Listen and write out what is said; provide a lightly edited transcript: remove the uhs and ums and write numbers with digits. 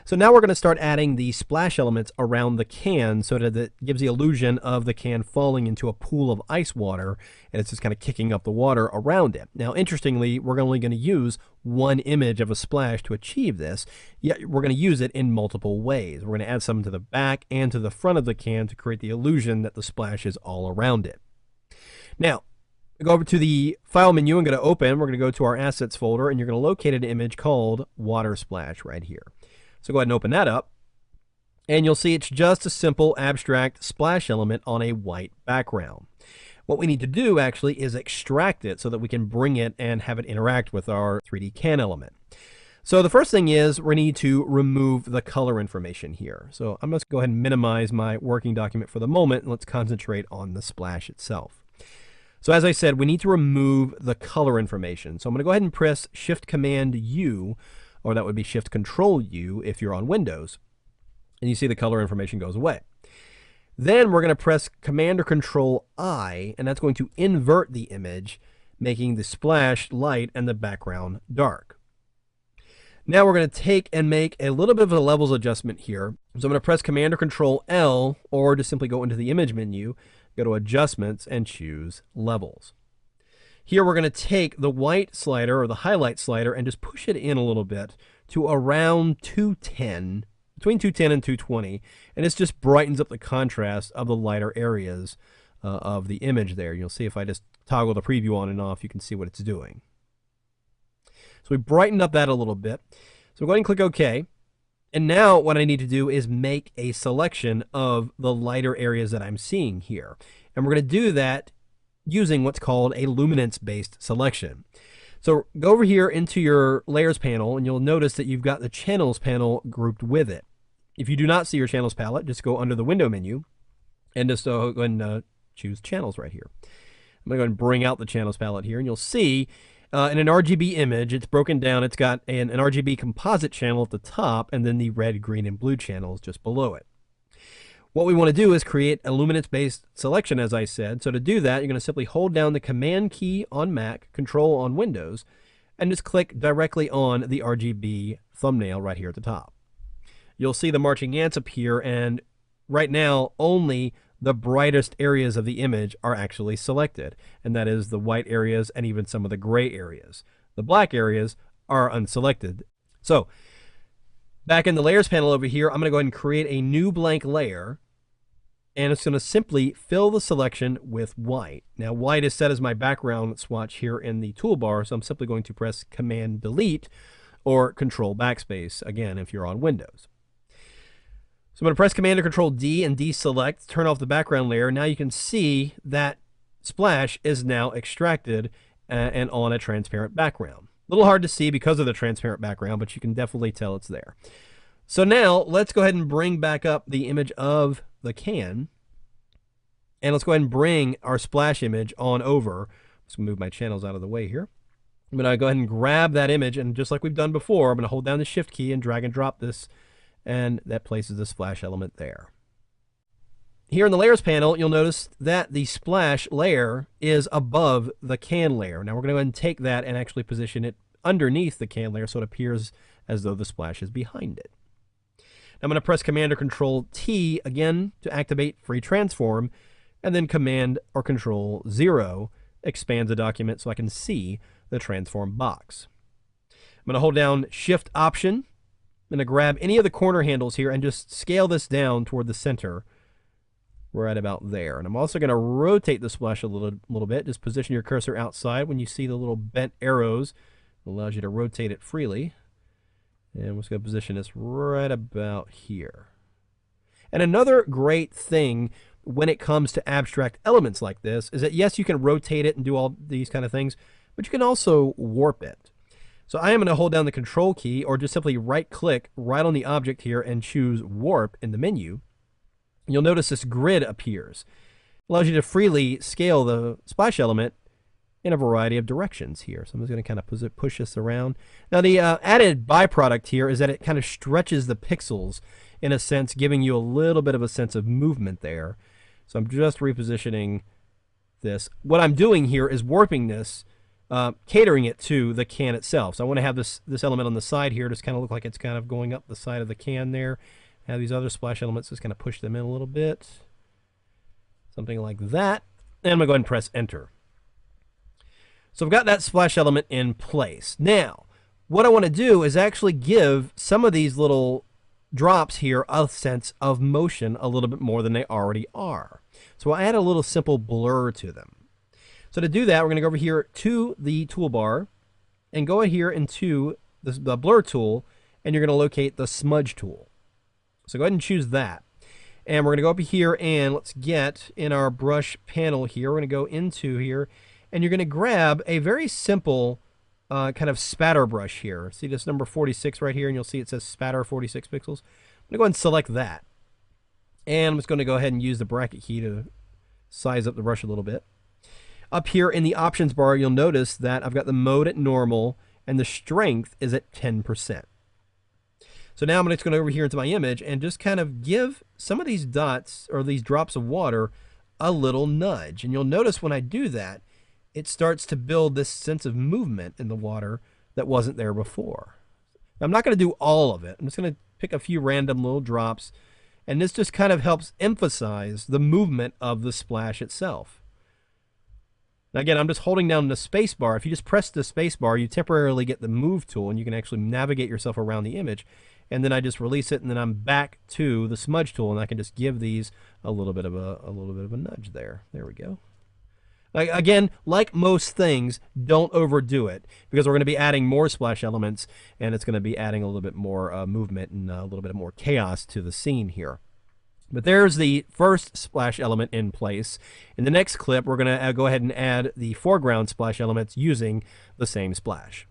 So now we're going to start adding the splash elements around the can so that it gives the illusion of the can falling into a pool of ice water, and it's just kind of kicking up the water around it. Now, interestingly, we're only going to use one image of a splash to achieve this, yet we're going to use it in multiple ways. We're going to add some to the back and to the front of the can to create the illusion that the splash is all around it. Now, go over to the File menu and go to Open. We're going to go to our Assets folder, and you're going to locate an image called Water Splash right here. So go ahead and open that up, and you'll see it's just a simple abstract splash element on a white background. What we need to do actually is extract it so that we can bring it and have it interact with our 3D can element. So the first thing is we need to remove the color information here. So I'm going to go ahead and minimize my working document for the moment, and let's concentrate on the splash itself. So as I said, we need to remove the color information. So I'm going to go ahead and press Shift-Command-U, or that would be Shift-Control-U if you're on Windows. And you see the color information goes away. Then we're going to press Command or Control-I, and that's going to invert the image, making the splash light and the background dark. Now we're going to take and make a little bit of a levels adjustment here. So I'm going to press Command or Control-L, or just simply go into the Image menu, go to Adjustments, and choose Levels. Here we're going to take the white slider or the highlight slider and just push it in a little bit to around 210, between 210 and 220, and this just brightens up the contrast of the lighter areas of the image there. You'll see if I just toggle the preview on and off, you can see what it's doing. So we brightened up that a little bit. So go ahead and click OK. And now what I need to do is make a selection of the lighter areas that I'm seeing here. And we're going to do that using what's called a luminance-based selection. So go over here into your Layers panel, and you'll notice that you've got the Channels panel grouped with it. If you do not see your Channels palette, just go under the Window menu and just go and choose Channels right here. I'm going to go ahead and bring out the Channels palette here, and you'll see in an RGB image, it's broken down. It's got an RGB composite channel at the top, and then the red, green, and blue channels just below it. What we want to do is create a luminance-based selection, as I said. So to do that, you're going to simply hold down the Command key on Mac, Control on Windows, and just click directly on the RGB thumbnail right here at the top. You'll see the marching ants appear, and right now only the brightest areas of the image are actually selected, and that is the white areas and even some of the gray areas. The black areas are unselected. So back in the Layers panel over here, I'm going to go ahead and create a new blank layer, and it's going to simply fill the selection with white. Now white is set as my background swatch here in the toolbar, so I'm simply going to press Command Delete or Control Backspace, again, if you're on Windows. So I'm going to press Command or Control D and deselect, turn off the background layer. Now you can see that splash is now extracted and on a transparent background. A little hard to see because of the transparent background, but you can definitely tell it's there. So now let's go ahead and bring back up the image of the can. And let's go ahead and bring our splash image on over. Let's move my channels out of the way here. I'm going to go ahead and grab that image, and just like we've done before, I'm going to hold down the Shift key and drag and drop this, and that places the splash element there. Here in the Layers panel, you'll notice that the splash layer is above the can layer. Now we're going to go ahead and take that and actually position it underneath the can layer so it appears as though the splash is behind it. Now I'm going to press Command or Control T again to activate Free Transform, and then Command or Control 0 expands the document so I can see the transform box. I'm going to hold down Shift Option. I'm going to grab any of the corner handles here and just scale this down toward the center. We're at about there. And I'm also going to rotate the splash a little bit. Just position your cursor outside when you see the little bent arrows. It allows you to rotate it freely. And we're just going to position this right about here. And another great thing when it comes to abstract elements like this is that, yes, you can rotate it and do all these kind of things, but you can also warp it. So I am going to hold down the Control key, or just simply right-click right on the object here and choose Warp in the menu. You'll notice this grid appears. It allows you to freely scale the splash element in a variety of directions here. So I'm just going to kind of push this around. Now the added byproduct here is that it kind of stretches the pixels in a sense, giving you a little bit of a sense of movement there. So I'm just repositioning this. What I'm doing here is warping this catering it to the can itself. So I want to have this element on the side here, just kind of look like it's kind of going up the side of the can there. Have these other splash elements, just kind of push them in a little bit. Something like that. And I'm going to go ahead and press enter. So I've got that splash element in place. Now, what I want to do is actually give some of these little drops here a sense of motion a little bit more than they already are. So I'll add a little simple blur to them. So to do that, we're going to go over here to the toolbar and go in here into the blur tool, and you're going to locate the smudge tool. So go ahead and choose that. And we're going to go up here and let's get in our brush panel here. We're going to go into here, and you're going to grab a very simple kind of spatter brush here. See this number 46 right here, and you'll see it says spatter 46 pixels. I'm going to go ahead and select that. And I'm just going to go ahead and use the bracket key to size up the brush a little bit. Up here in the options bar, you'll notice that I've got the mode at normal and the strength is at 10%. So now I'm just going to go over here into my image and just kind of give some of these dots or these drops of water a little nudge. And you'll notice when I do that, it starts to build this sense of movement in the water that wasn't there before. Now, I'm not going to do all of it. I'm just going to pick a few random little drops, and this just kind of helps emphasize the movement of the splash itself. Now again, I'm just holding down the space bar. If you just press the space bar, you temporarily get the move tool, and you can actually navigate yourself around the image. And then I just release it, and then I'm back to the smudge tool, and I can just give these a little bit of a nudge there. There we go. Again, like most things, don't overdo it, because we're going to be adding more splash elements, and it's going to be adding a little bit more movement and a little bit more chaos to the scene here. But there's the first splash element in place. In the next clip, we're going to go ahead and add the foreground splash elements using the same splash.